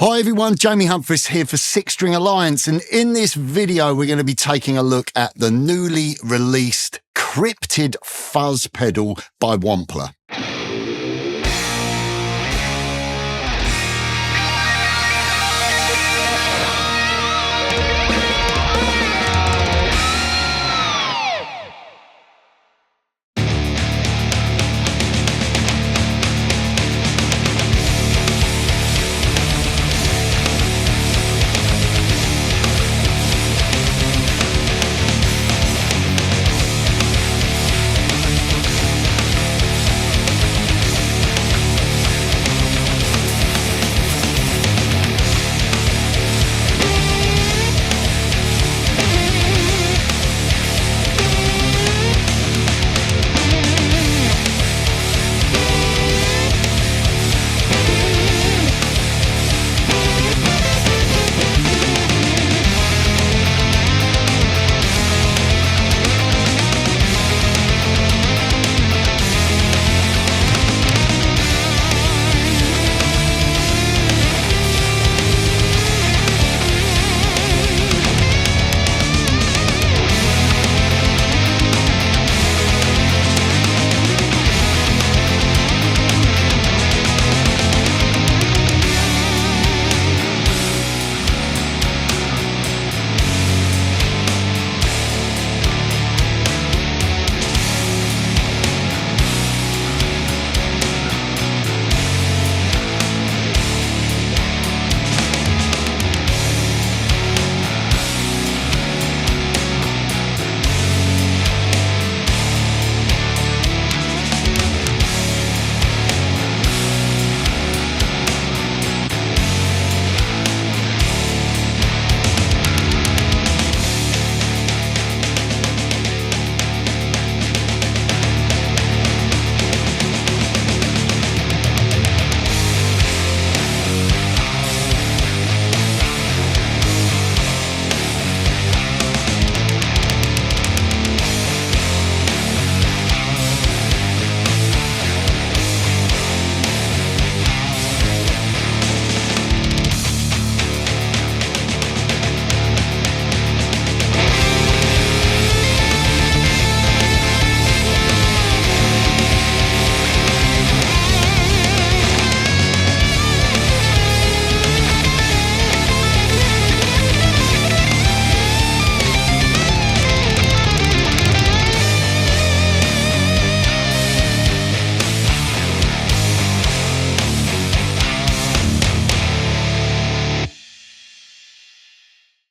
Hi everyone, Jamie Humphries here for Six String Alliance, and in this video we're going to be taking a look at the newly released Cryptid Fuzz pedal by WAMPLER.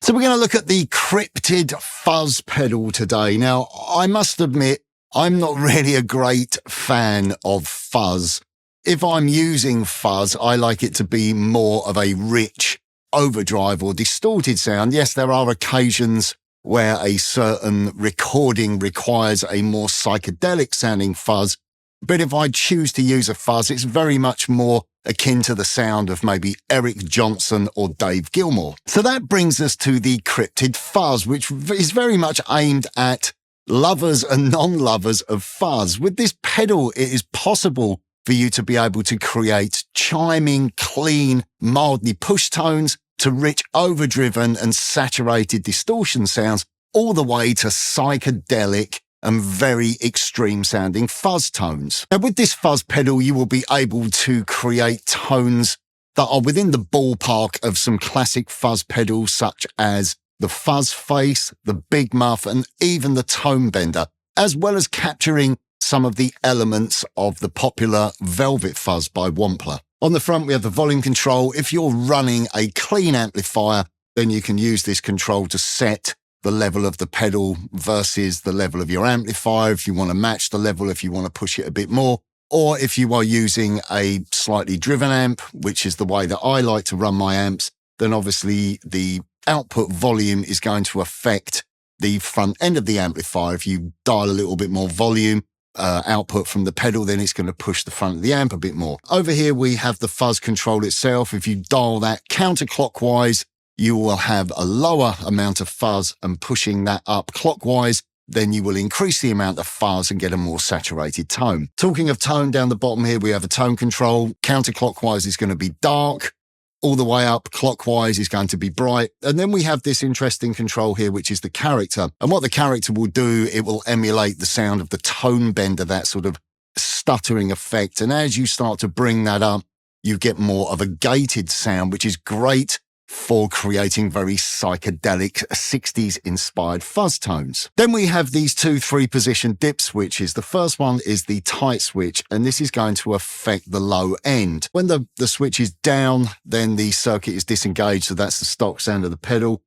So we're going to look at the Cryptid Fuzz pedal today. Now, I must admit, I'm not really a great fan of fuzz. If I'm using fuzz, I like it to be more of a rich overdrive or distorted sound. Yes, there are occasions where a certain recording requires a more psychedelic sounding fuzz. But if I choose to use a fuzz, it's very much more akin to the sound of maybe Eric Johnson or Dave Gilmour. So that brings us to the Cryptid Fuzz, which is very much aimed at lovers and non-lovers of fuzz. With this pedal, it is possible for you to be able to create chiming, clean, mildly push tones to rich, overdriven and saturated distortion sounds, all the way to psychedelic and very extreme sounding fuzz tones. Now with this fuzz pedal, you will be able to create tones that are within the ballpark of some classic fuzz pedals such as the Fuzz Face, the Big Muff, and even the Tone Bender, as well as capturing some of the elements of the popular Velvet Fuzz by WAMPLER. On the front, we have the volume control. If you're running a clean amplifier, then you can use this control to set the level of the pedal versus the level of your amplifier. If you want to match the level, if you want to push it a bit more, or if you are using a slightly driven amp, which is the way that I like to run my amps, then obviously the output volume is going to affect the front end of the amplifier. If you dial a little bit more volume output from the pedal, then it's going to push the front of the amp a bit more. Over here, we have the fuzz control itself. If you dial that counterclockwise, you will have a lower amount of fuzz, and pushing that up clockwise, then you will increase the amount of fuzz and get a more saturated tone. Talking of tone, down the bottom here, we have a tone control. Counterclockwise is going to be dark. all the way up clockwise is going to be bright. And then we have this interesting control here, which is the character. And what the character will do, it will emulate the sound of the tone bender, that sort of stuttering effect. And as you start to bring that up, you get more of a gated sound, which is great for creating very psychedelic 60s inspired fuzz tones. Then we have these two 3-position dip switches. The first one is the tight switch, and this is going to affect the low end. When the switch is down, then the circuit is disengaged, so that's the stock sound of the pedal.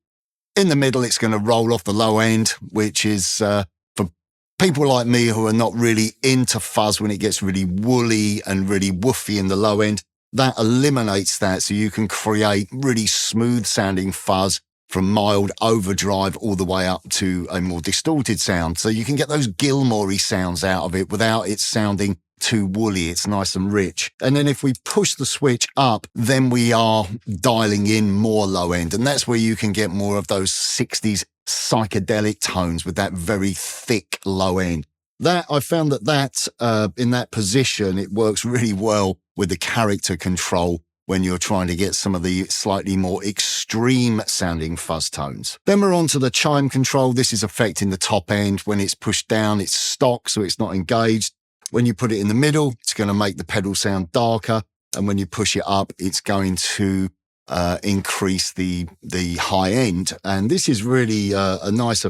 In the middle, it's going to roll off the low end, which is for people like me who are not really into fuzz when it gets really woolly and really woofy in the low end. That eliminates that, so you can create really smooth sounding fuzz from mild overdrive all the way up to a more distorted sound. So you can get those Gilmore-y sounds out of it without it sounding too woolly. It's nice and rich. And then if we push the switch up, then we are dialing in more low end. And that's where you can get more of those 60s psychedelic tones with that very thick low end. That I found that in that position, it works really well with the character control when you're trying to get some of the slightly more extreme sounding fuzz tones. Then we're on to the chime control. This is affecting the top end. When it's pushed down, it's stock, so it's not engaged. When you put it in the middle, it's going to make the pedal sound darker. And when you push it up, it's going to increase the high end. And this is really a nice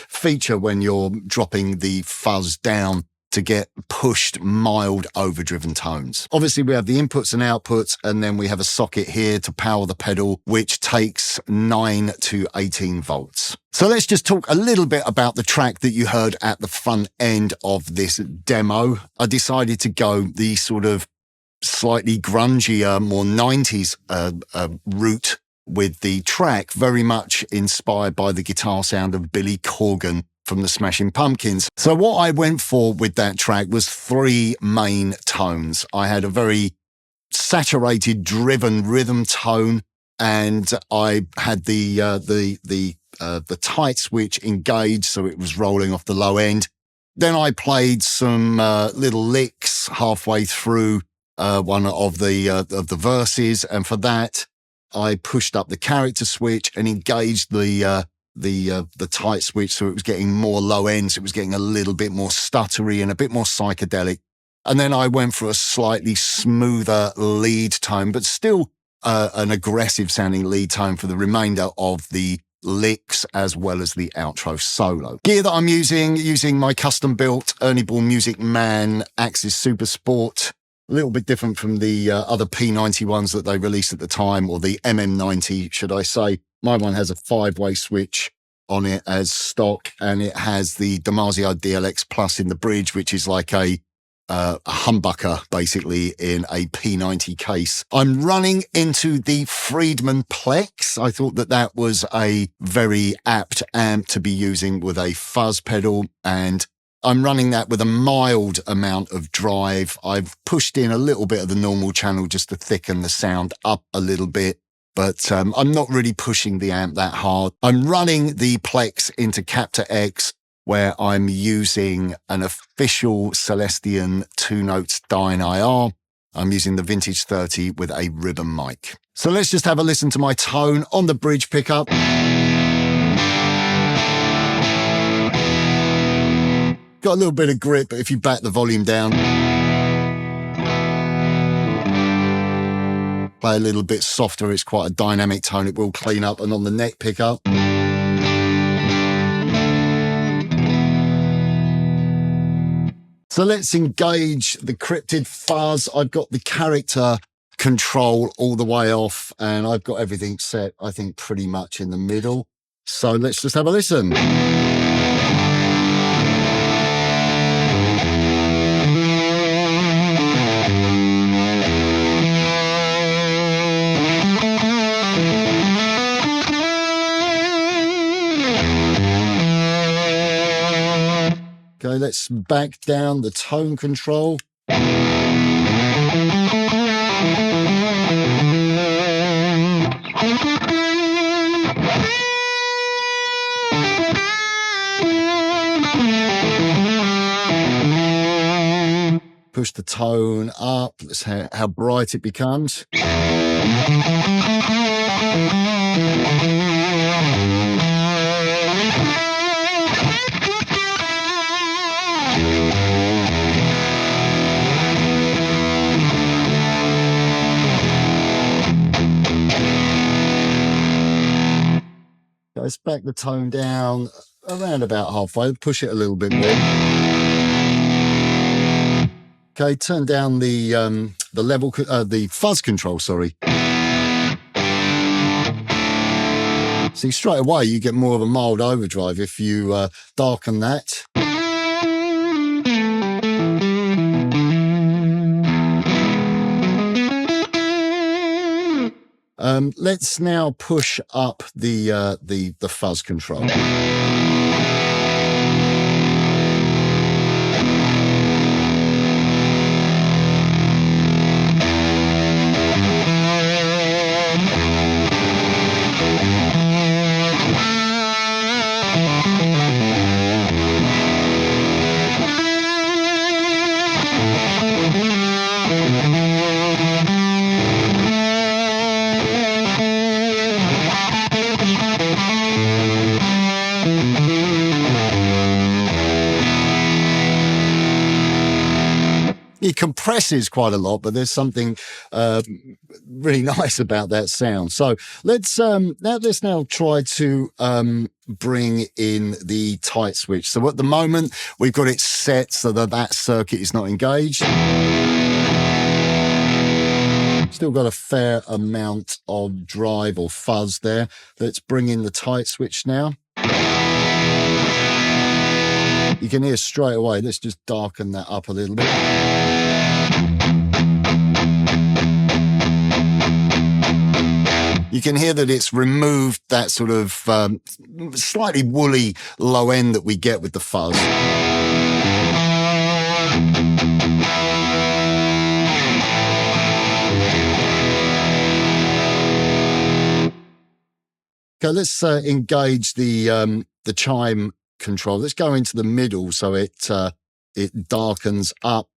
feature when you're dropping the fuzz down to get pushed mild overdriven tones. Obviously we have the inputs and outputs, and then we have a socket here to power the pedal, which takes 9 to 18 volts. So let's just talk a little bit about the track that you heard at the front end of this demo. I decided to go the sort of slightly grungier, more 90s route with the track, very much inspired by the guitar sound of Billy Corgan from the Smashing Pumpkins. So what I went for with that track was 3 main tones. I had a very saturated, driven rhythm tone, and I had the tight switch engaged, so it was rolling off the low end. Then I played some little licks halfway through one of the verses, and for that I pushed up the character switch and engaged the tight switch, so it was getting more low end, so it was getting a little bit more stuttery and a bit more psychedelic. And then I went for a slightly smoother lead tone, but still an aggressive sounding lead tone for the remainder of the licks as well as the outro solo. Gear that I'm using my custom built Ernie Ball Music Man Axis Super Sport. A little bit different from the other P90 that they released at the time, or the MM90, should I say. My one has a 5-way switch on it as stock, and it has the Damasio DLX Plus in the bridge, which is like a humbucker, basically, in a P90 case. I'm running into the Friedman Plex. I thought that was a very apt amp to be using with a fuzz pedal, and I'm running that with a mild amount of drive. I've pushed in a little bit of the normal channel just to thicken the sound up a little bit, but I'm not really pushing the amp that hard. I'm running the Plex into Captor X, where I'm using an official Celestion 2 Notes Dyne IR. I'm using the Vintage 30 with a ribbon mic. So let's just have a listen to my tone on the bridge pickup. Got a little bit of grip, but if you back the volume down, play a little bit softer, it's quite a dynamic tone, it will clean up. And on the neck pickup, so let's engage the Cryptid Fuzz. I've got the character control all the way off, and I've got everything set, I think, pretty much in the middle. So let's just have a listen. Okay, let's back down the tone control. Push the tone up. Let's see how bright it becomes. Let's back the tone down around about halfway, push it a little bit more. Okay, turn down the level, the fuzz control, sorry. See, straight away you get more of a mild overdrive if you darken that. Let's now push up the fuzz control. It compresses quite a lot, but there's something really nice about that sound. So let's now try to bring in the tight switch. So at the moment we've got it set so that circuit is not engaged. Still got a fair amount of drive or fuzz there. Let's bring in the tight switch now. You can hear straight away. Let's just darken that up a little bit. You can hear that it's removed that sort of slightly woolly low end that we get with the fuzz. Okay, let's engage the chime control. Let's go into the middle so it darkens up.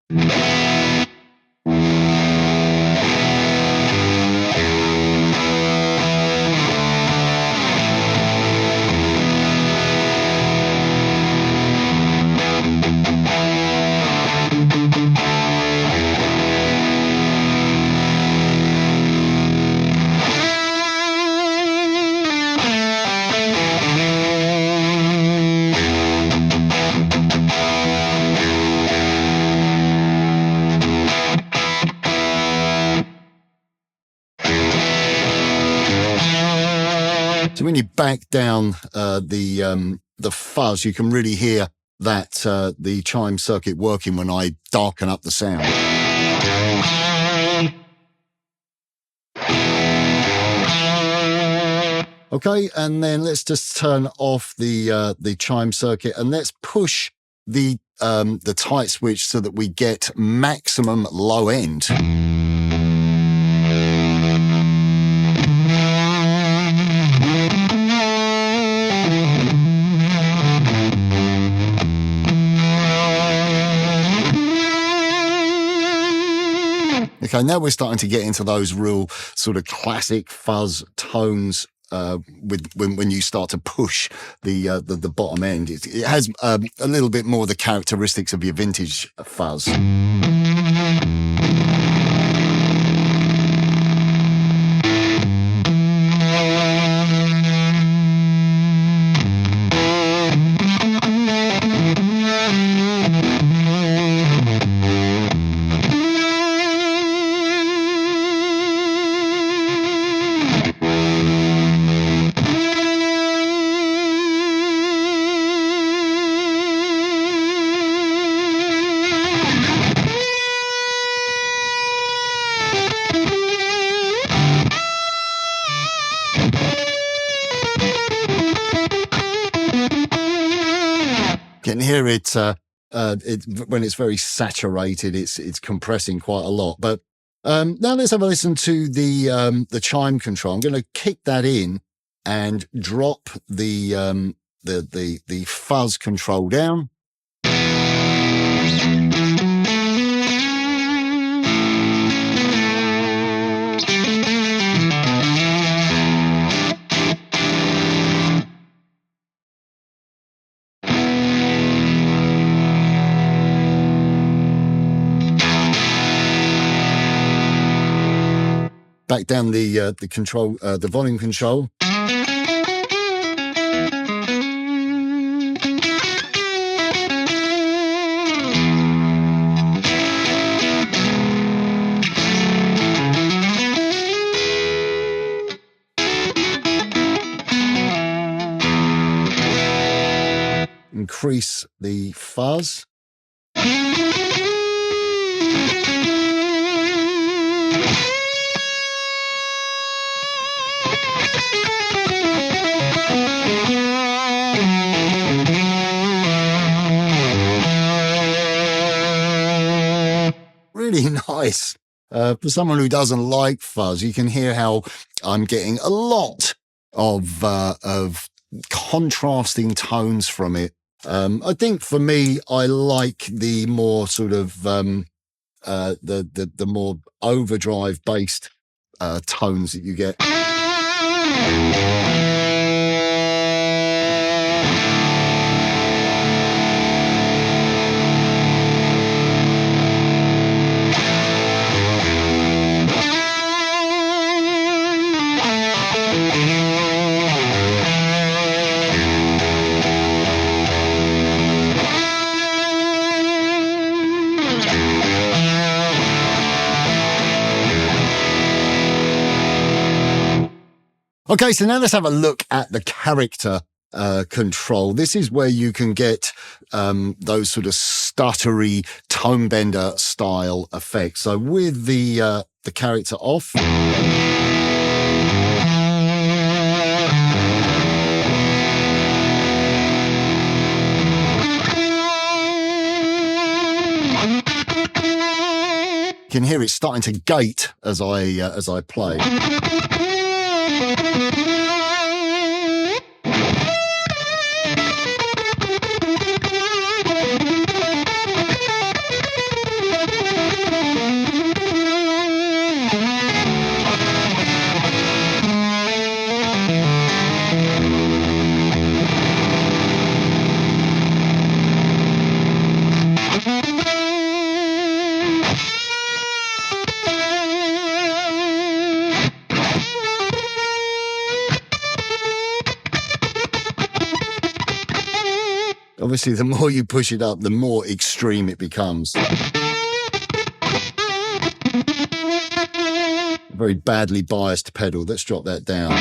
So when you back down the fuzz, you can really hear that the chime circuit working when I darken up the sound. Okay, and then let's just turn off the chime circuit and let's push the tight switch so that we get maximum low end. Okay, now we're starting to get into those real sort of classic fuzz tones when you start to push the bottom end. It has a little bit more the characteristics of your vintage fuzz. Can hear it, when it's very saturated, it's compressing quite a lot. But now let's have a listen to the chime control. I'm going to kick that in and drop the fuzz control down. Back down the control, the volume control. Increase the fuzz. Really nice. For someone who doesn't like fuzz, you can hear how I'm getting a lot of contrasting tones from it. I think for me, I like the more sort of the more overdrive based tones that you get. Okay, so now let's have a look at the character control. This is where you can get those sort of stuttery tone bender style effects. So with the character off. You can hear it starting to gate as I play. Obviously, the more you push it up, the more extreme it becomes. Very badly biased pedal. Let's drop that down.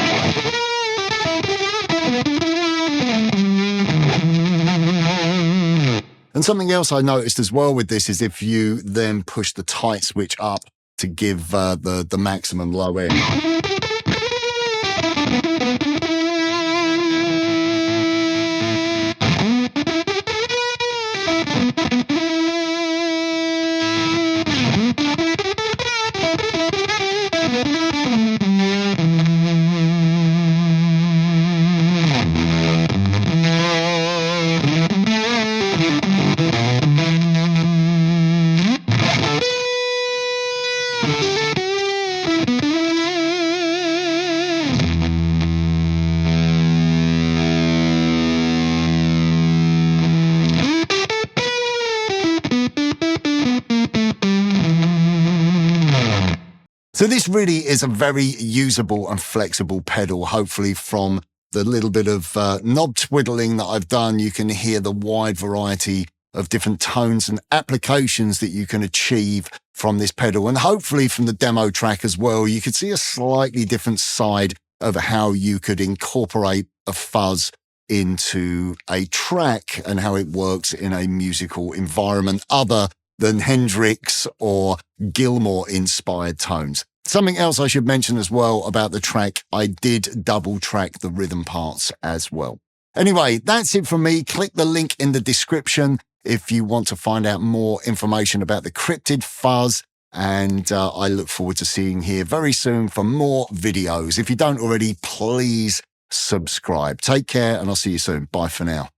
And something else I noticed as well with this is if you then push the tight switch up to give the maximum low end. So this really is a very usable and flexible pedal. Hopefully from the little bit of knob twiddling that I've done, you can hear the wide variety of different tones and applications that you can achieve from this pedal. And hopefully from the demo track as well, you could see a slightly different side of how you could incorporate a fuzz into a track and how it works in a musical environment other than Hendrix or Gilmour inspired tones. Something else I should mention as well about the track, I did double track the rhythm parts as well. Anyway, that's it from me. Click the link in the description if you want to find out more information about the Cryptid Fuzz. And I look forward to seeing you here very soon for more videos. If you don't already, please subscribe. Take care and I'll see you soon. Bye for now.